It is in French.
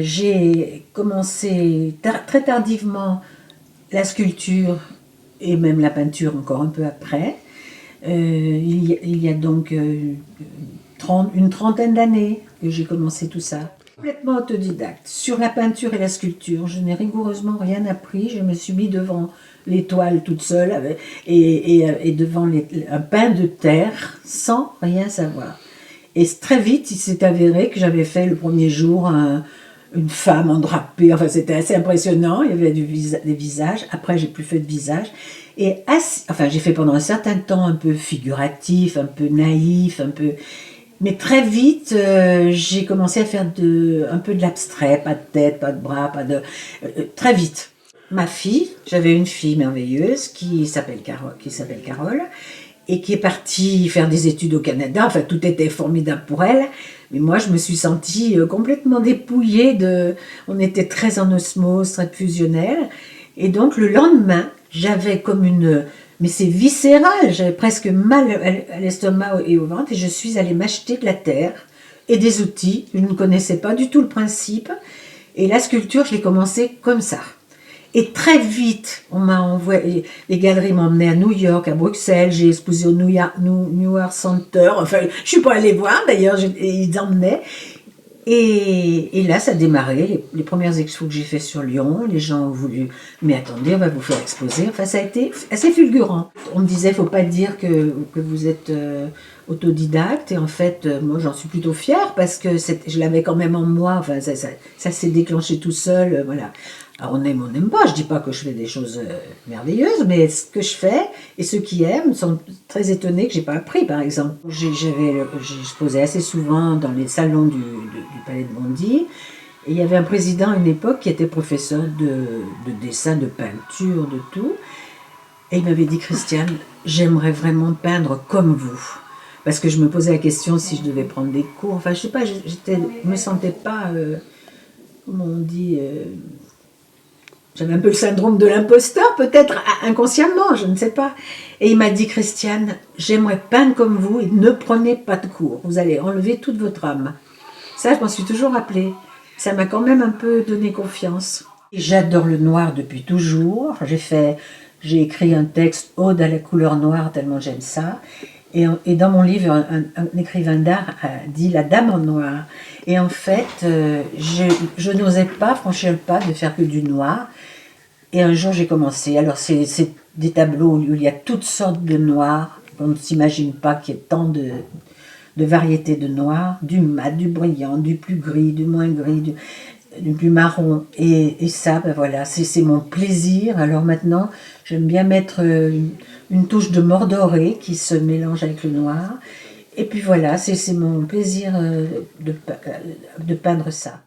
J'ai commencé très tardivement la sculpture et même la peinture encore un peu après. Il y a donc une trentaine d'années que j'ai commencé tout ça. Complètement autodidacte. Sur la peinture et la sculpture, je n'ai rigoureusement rien appris. Je me suis mis devant l'étoile toute seule et devant un pain de terre sans rien savoir. Et très vite, il s'est avéré que j'avais fait le premier jour une femme en drapé. Enfin, c'était assez impressionnant. Il y avait des visages. Après, j'ai plus fait de visage. Enfin, j'ai fait pendant un certain temps un peu figuratif, un peu naïf, un peu. Mais très vite, j'ai commencé à faire un peu de l'abstrait, pas de tête, pas de bras, très vite. Ma fille, j'avais une fille merveilleuse qui s'appelle Carole, et qui est partie faire des études au Canada. Enfin, tout était formidable pour elle. Mais moi, je me suis sentie complètement dépouillée On était très en osmose, très fusionnel. Et donc, le lendemain, j'avais comme une... Mais c'est viscéral, j'avais presque mal à l'estomac et au ventre, et je suis allée m'acheter de la terre et des outils. Je ne connaissais pas du tout le principe. Et la sculpture, je l'ai commencé comme ça. Et très vite, on m'a envoyé, les galeries m'emmenaient à New York, à Bruxelles, j'ai exposé au New York Center, enfin, je ne suis pas allée voir d'ailleurs, ils emmenaient. Et là, ça a démarré, les premières expos que j'ai fait sur Lyon, les gens ont voulu, mais attendez, on va vous faire exposer. Enfin, ça a été assez fulgurant. On me disait, il ne faut pas dire que vous êtes autodidacte, et en fait, moi, j'en suis plutôt fière, parce que je l'avais quand même en moi, enfin, ça s'est déclenché tout seul, voilà. Alors, on aime ou on n'aime pas, je ne dis pas que je fais des choses merveilleuses, mais ce que je fais, et ceux qui aiment, sont très étonnés que je n'ai pas appris, par exemple. J'exposais assez souvent dans les salons du Palais de Bondy, et il y avait un président à une époque qui était professeur de dessin, de peinture, de tout, et il m'avait dit, Christiane, j'aimerais vraiment peindre comme vous. Parce que je me posais la question si je devais prendre des cours, enfin je sais pas, je me sentais pas, comment on dit... J'avais un peu le syndrome de l'imposteur, peut-être inconsciemment, je ne sais pas. Et il m'a dit, Christiane, j'aimerais peindre comme vous et ne prenez pas de cours. Vous allez enlever toute votre âme. Ça, je m'en suis toujours rappelé. Ça m'a quand même un peu donné confiance. J'adore le noir depuis toujours. J'ai écrit un texte Ode à la couleur noire, tellement j'aime ça. Et dans mon livre, un écrivain d'art a dit La Dame en noir. Et en fait, je n'osais pas franchir le pas de faire que du noir. Et un jour, j'ai commencé. Alors, c'est des tableaux où il y a toutes sortes de noirs. On ne s'imagine pas qu'il y ait tant de variétés de noirs, du mat, du brillant, du plus gris, du moins gris, du plus marron. Et ça, ben voilà, c'est mon plaisir. Alors maintenant, j'aime bien mettre une touche de mordoré qui se mélange avec le noir. Et puis voilà, c'est mon plaisir de peindre ça.